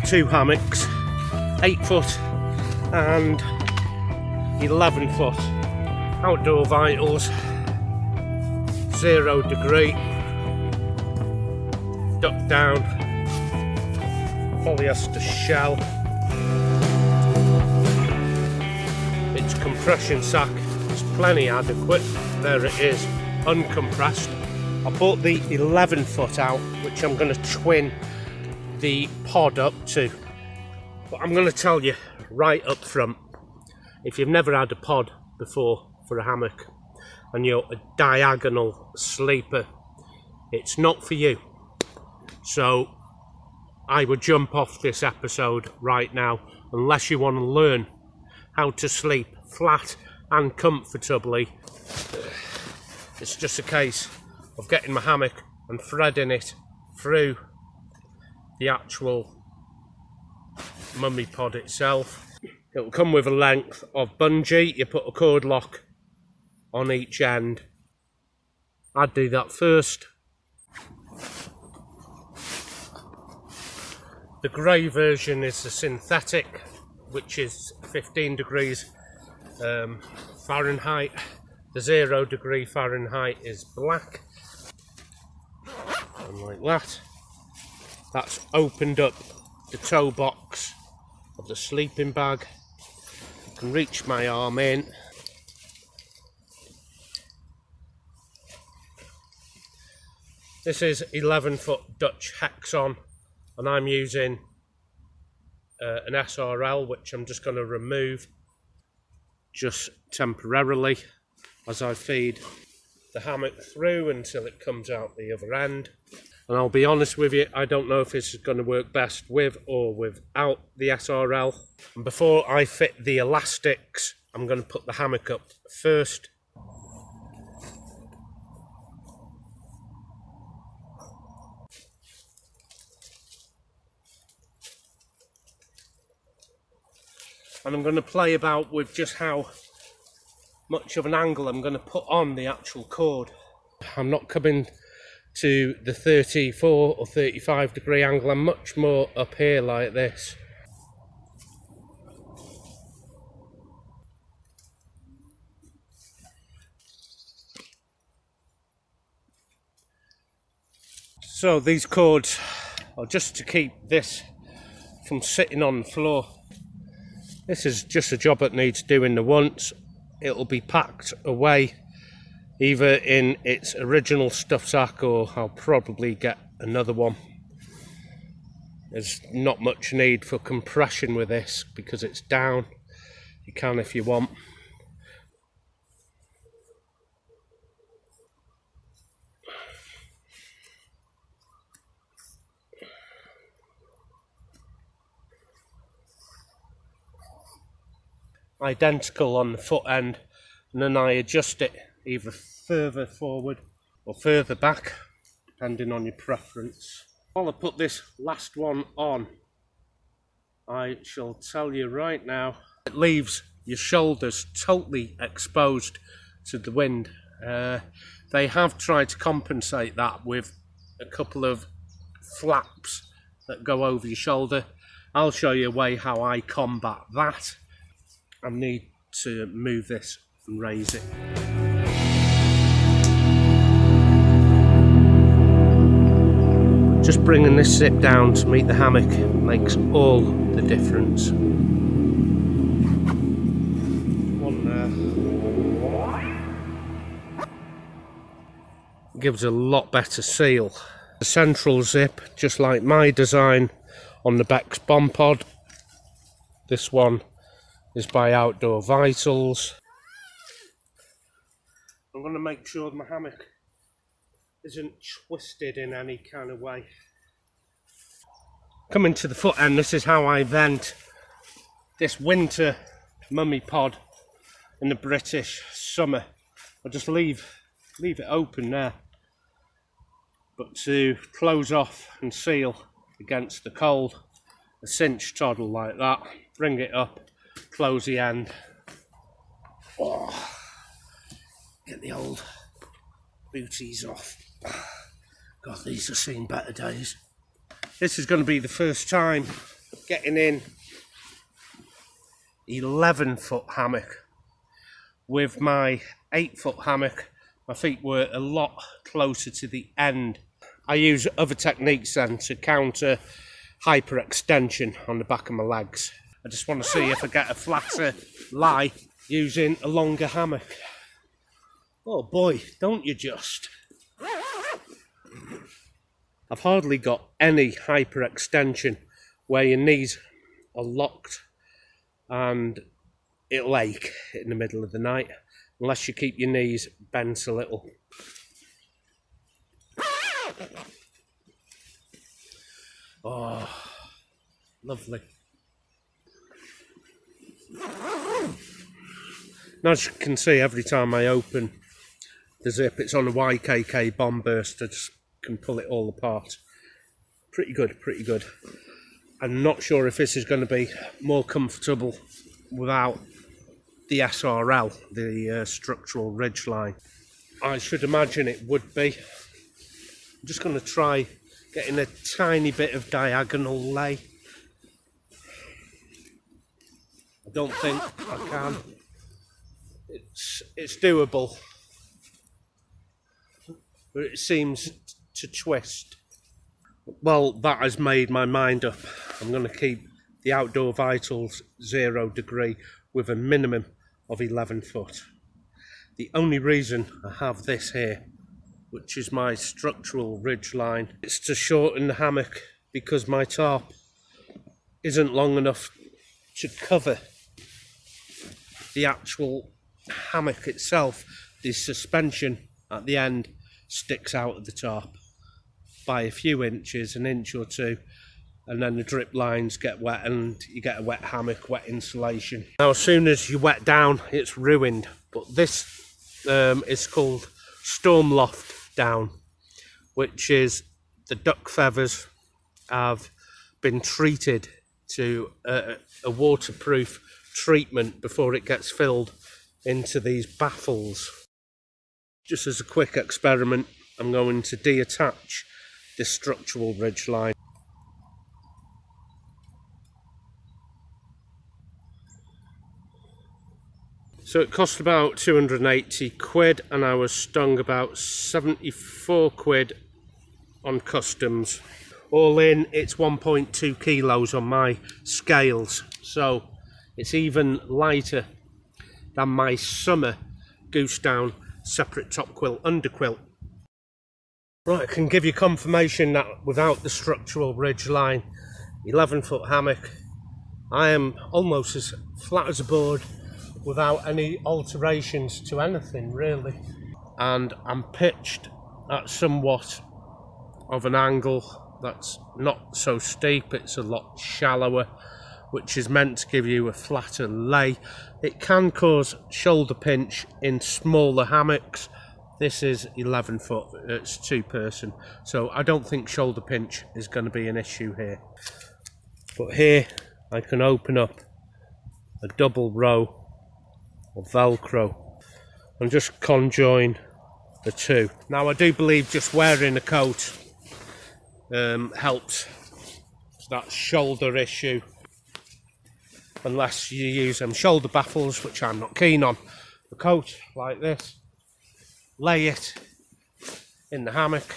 bought two hammocks, 8 foot and 11 foot. Outdoor Vitals, 0 degree, duck down, polyester shell. Its compression sack is plenty adequate. There it is, uncompressed. I bought the 11 foot out, which I'm going to twin the pod up to. But I'm going to tell you right up front, if you've never had a pod before for a hammock and you're a diagonal sleeper, it's not for you. So I would jump off this episode right now unless you want to learn how to sleep flat and comfortably. It's just a case of getting my hammock and threading it through the actual mummy pod itself. It'll come with a length of bungee. You put a cord lock on each end. I'd do that first. The grey version is the synthetic, which is 15 degrees Fahrenheit. The 0 degree Fahrenheit is black. And like that. That's opened up the toe box of the sleeping bag. I can reach my arm in. This is 11 foot Dutch Hexon, and I'm using an SRL, which I'm just going to remove just temporarily as I feed the hammock through until it comes out the other end. And I'll be honest with you, I don't know if this is going to work best with or without the SRL. And before I fit the elastics, I'm going to put the hammock up first. And I'm going to play about with just how much of an angle I'm going to put on the actual cord. I'm not coming to the 34 or 35 degree angle. I'm much more up here like this. So these cords are just to keep this from sitting on the floor. This is just a job that needs doing the once. It'll be packed away either in its original stuff sack, or I'll probably get another one. There's not much need for compression with this because it's down. You can if you want. Identical on the foot end, and then I adjust it either further forward or further back, depending on your preference. While I put this last one on, I shall tell you right now, it leaves your shoulders totally exposed to the wind. They have tried to compensate that with a couple of flaps that go over your shoulder. I'll show you a way how I combat that. I need to move this and raise it. Just bringing this zip down to meet the hammock makes all the difference. One there. Gives a lot better seal. The central zip, just like my design on the Bex bomb pod. This one is by Outdoor Vitals. I'm going to make sure my hammock isn't twisted in any kind of way. Coming to the foot end, this is how I vent this winter mummy pod in the British summer. I'll just leave it open there, but to close off and seal against the cold, a cinch toddle like that, bring it up, close the end. Oh, get the old booties off. God, these have seen better days. This is going to be the first time getting in 11-foot hammock. With my 8-foot hammock, my feet were a lot closer to the end. I use other techniques then to counter hyperextension on the back of my legs. I just want to see if I get a flatter lie using a longer hammock. Oh boy, don't you just? I've hardly got any hyperextension where your knees are locked and it'll ache in the middle of the night unless you keep your knees bent a little. Oh, lovely. Now, as you can see, every time I open the zip, it's on a YKK bomb burst. I just can pull it all apart. Pretty good, pretty good. I'm not sure if this is going to be more comfortable without the SRL, the structural ridgeline. I should imagine it would be. I'm just going to try getting a tiny bit of diagonal lay. I don't think I can. It's doable, but it seems to twist. Well, that has made my mind up. I'm going to keep the outdoor vitals 0 degree with a minimum of 11 foot. The only reason I have this here, which is my structural ridge line, it's to shorten the hammock because my tarp isn't long enough to cover the actual hammock itself. The suspension at the end sticks out of the tarp by a few inches, an inch or two, and then the drip lines get wet and you get a wet hammock, wet insulation. Now as soon as you wet down, it's ruined, but this is called storm loft down, which is the duck feathers have been treated to a waterproof treatment before it gets filled into these baffles. Just as a quick experiment, I'm going to deattach this structural ridge line. So it cost about 280 quid and I was stung about 74 quid on customs. All in, it's 1.2 kilos on my scales, so it's even lighter than my summer goose down separate top quilt underquilt. Right, I can give you confirmation that without the structural ridge line, 11-foot hammock, I am almost as flat as a board without any alterations to anything really. And I'm pitched at somewhat of an angle that's not so steep, it's a lot shallower, which is meant to give you a flatter lay. It can cause shoulder pinch in smaller hammocks. This is 11 foot, it's 2-person, so I don't think shoulder pinch is going to be an issue here. But here I can open up a double row of Velcro and just conjoin the two. Now I do believe just wearing a coat helps that shoulder issue, unless you use them shoulder baffles, which I'm not keen on. A coat like this, lay it in the hammock.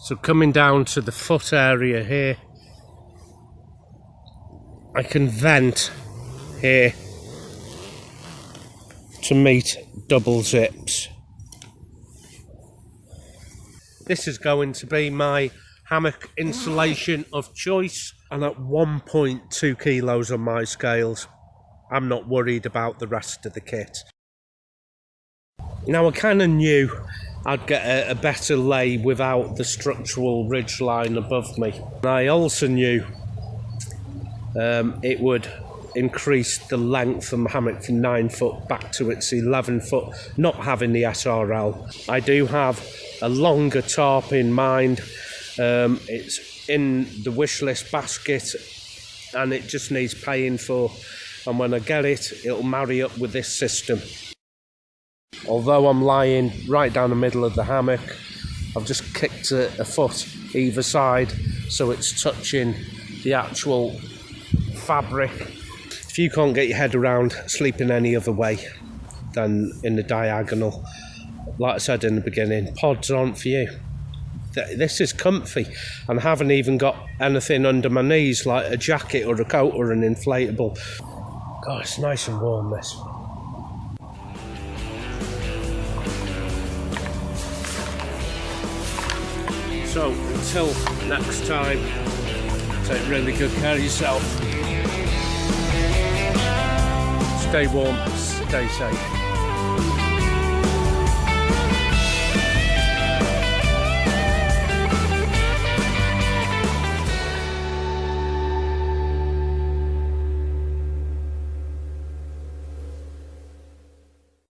So coming down to the foot area here, I can vent here to meet double zips. This is going to be my hammock insulation of choice, and at 1.2 kilos on my scales, I'm not worried about the rest of the kit. Now I kind of knew I'd get a better lay without the structural ridge line above me. I also knew it would increase the length of the hammock from 9 foot back to its 11 foot, not having the SRL. I do have a longer tarp in mind. It's in the wish list basket and it just needs paying for, and when I get it, it'll marry up with this system. Although I'm lying right down the middle of the hammock, I've just kicked a foot either side so it's touching the actual fabric. If you can't get your head around sleeping any other way than in the diagonal, like I said in the beginning, pods aren't for you. This is comfy, and I haven't even got anything under my knees like a jacket or a coat or an inflatable. God, it's nice and warm, this. So, until next time, take really good care of yourself. Stay warm, stay safe.